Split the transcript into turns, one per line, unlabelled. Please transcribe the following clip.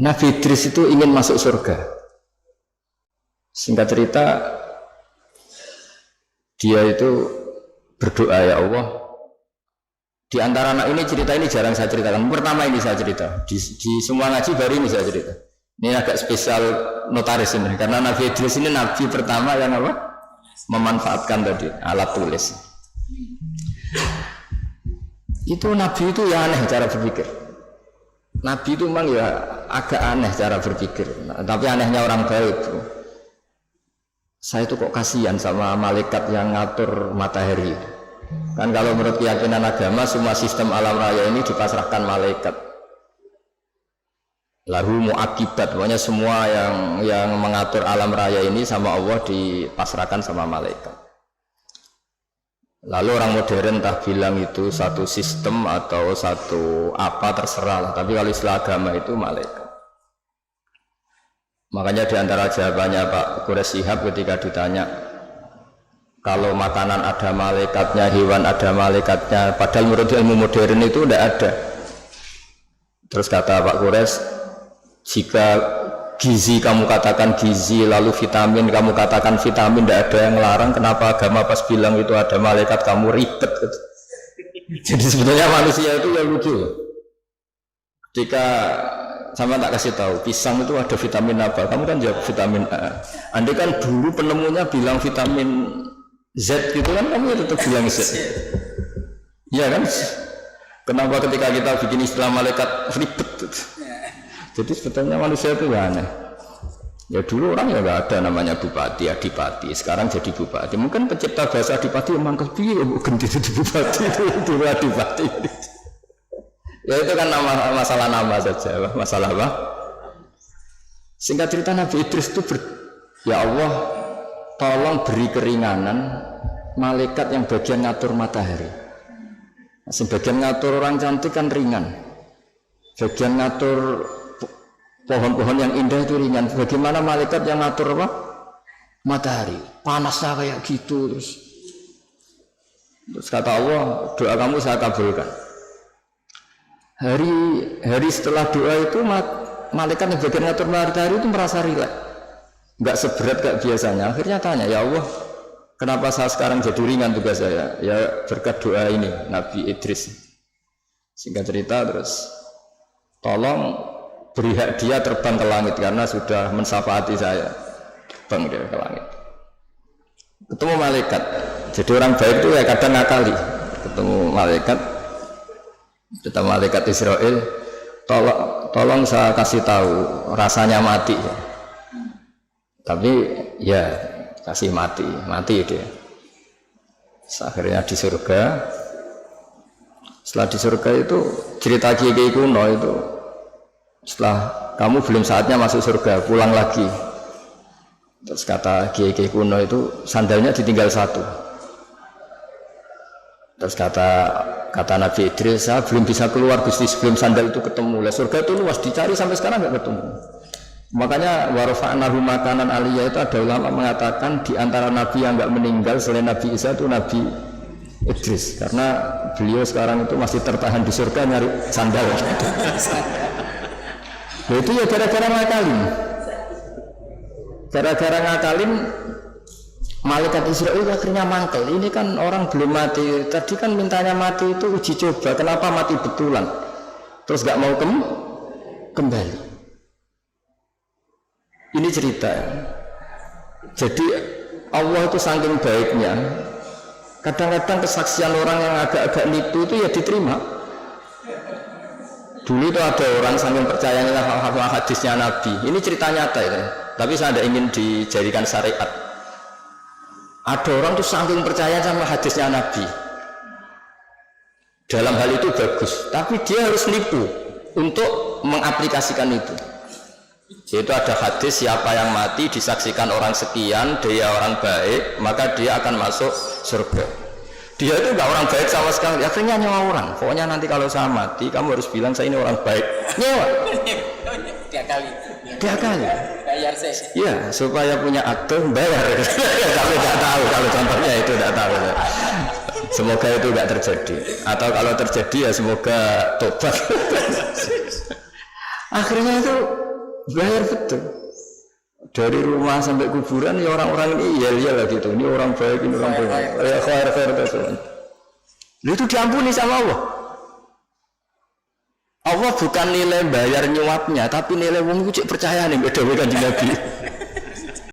Nabi Idris itu ingin masuk surga. Singkat cerita, dia itu berdoa, ya Allah. Di antara anak ini cerita ini jarang saya ceritakan. Pertama ini saya cerita. Di semua ngaji baru ini saya cerita. Ini agak spesial notaris ini, karena Nabi Idris ini nabi pertama yang apa? Memanfaatkan tadi alat tulis. Itu nabi itu ya aneh cara berpikir. Nabi itu memang ya agak aneh cara berpikir. Nah, tapi anehnya orang baik. Saya itu kok kasihan sama malaikat yang ngatur matahari. Kan kalau menurut keyakinan agama semua sistem alam raya ini dipasrahkan malaikat. Lahu muakibat, pokoknya semua yang mengatur alam raya ini sama Allah dipasrahkan sama malaikat. Lalu orang modern entah bilang itu satu sistem atau satu apa terserah lah. Tapi kalau istilah agama itu malaikat. Makanya diantara jawabannya Pak Quraisy Shihab ketika ditanya, kalau makanan ada malaikatnya, hewan ada malaikatnya, padahal menurut ilmu modern itu tidak ada. Terus kata Pak Quraisy, jika gizi kamu katakan gizi, lalu vitamin kamu katakan vitamin, tidak ada yang larang, kenapa agama pas bilang itu ada malaikat kamu ribet gitu. Jadi sebetulnya manusia itu yang lucu. Ketika sama tak kasih tahu, pisang itu ada vitamin apa, kamu kan jawab vitamin A. Andai kan dulu penemunya bilang vitamin Z gitu kan, kamu tetap bilang Z. Iya kan? Kenapa ketika kita bikin istilah malaikat ribet gitu. Jadi sebetulnya manusia itu aneh. Ya dulu orang ya nggak ada namanya bupati, adipati. Sekarang jadi bupati. Mungkin pencipta bahasa adipati memang kepiye ganti jadi bupati itu dulu adipati. Ya itu kan masalah nama saja, masalah apa? Singkat cerita Nabi Idris itu ya Allah, tolong beri keringanan malaikat yang bagian ngatur matahari. Sebagian ngatur orang cantik kan ringan. Bagian ngatur pohon-pohon yang indah itu ringan. Bagaimana malaikat yang ngatur apa? Matahari. Panasnya kayak gitu terus kata Allah, doa kamu saya kabulkan. Hari setelah doa itu malaikat yang bagian ngatur matahari itu merasa rileks. Enggak seberat kayak biasanya. Akhirnya tanya, ya Allah, kenapa saya sekarang jadi ringan tugas saya? Ya berkat doa ini Nabi Idris. Singkat cerita terus, tolong beri hak dia terbang ke langit karena sudah mensyafaati saya. Terbang dia ke langit. Ketemu malaikat. Jadi orang baik itu ya kadang ngakali. Ketemu malaikat Israel. Tolong saya kasih tahu rasanya mati. Tapi ya kasih mati dia. Akhirnya di surga. Setelah di surga itu cerita kiai kuno itu, setelah kamu belum saatnya masuk surga, pulang lagi. Terus kata kiai kuno itu sandalnya ditinggal satu. Terus kata Nabi Idris, saya belum bisa keluar Gusti sebelum sandal itu ketemu. Lah surga itu luas, dicari sampai sekarang nggak ketemu. Makanya warfa'nahu makanan aliyah itu ada ulama mengatakan di antara nabi yang nggak meninggal selain Nabi Isa itu Nabi Idris, karena beliau sekarang itu masih tertahan di surga nyari sandal. Nah, itu ya gara-gara ngakalin malaikat Israel akhirnya mangkel. Ini kan orang belum mati, tadi kan mintanya mati itu uji coba, kenapa mati betulan terus gak mau kembali. Ini cerita. Jadi Allah itu saking baiknya, kadang-kadang kesaksian orang yang agak-agak nipu itu ya diterima. Dulu itu ada orang saking percayanya hadisnya Nabi. Ini cerita nyata itu. Tapi saya tidak ingin dijadikan syariat. Ada orang tuh saking percaya sama hadisnya Nabi. Dalam hal itu bagus, tapi dia harus nipu untuk mengaplikasikan itu. Yaitu ada hadis siapa yang mati disaksikan orang sekian, dia orang baik, maka dia akan masuk surga. Dia itu enggak orang baik sama sekali, akhirnya nyewa orang. Pokoknya nanti kalau saya mati, kamu harus bilang saya ini orang baik. Nyewa. Tiga kali. Bayar saya. Iya, supaya punya akte bayar. Tapi enggak tahu kalau contohnya itu enggak tahu. Semoga itu enggak terjadi. Atau kalau terjadi ya semoga tobat. Akhirnya itu bayar betul. Dari rumah sampai kuburan ya orang-orang ini iya lah gitu. Ini orang baik, ini orang baik. Ya khair terus. Itu diampuni sama Allah. Allah bukan nilai bayar nyuapnya, tapi nilai wong itu cek percaya nih beda dengan Nabi.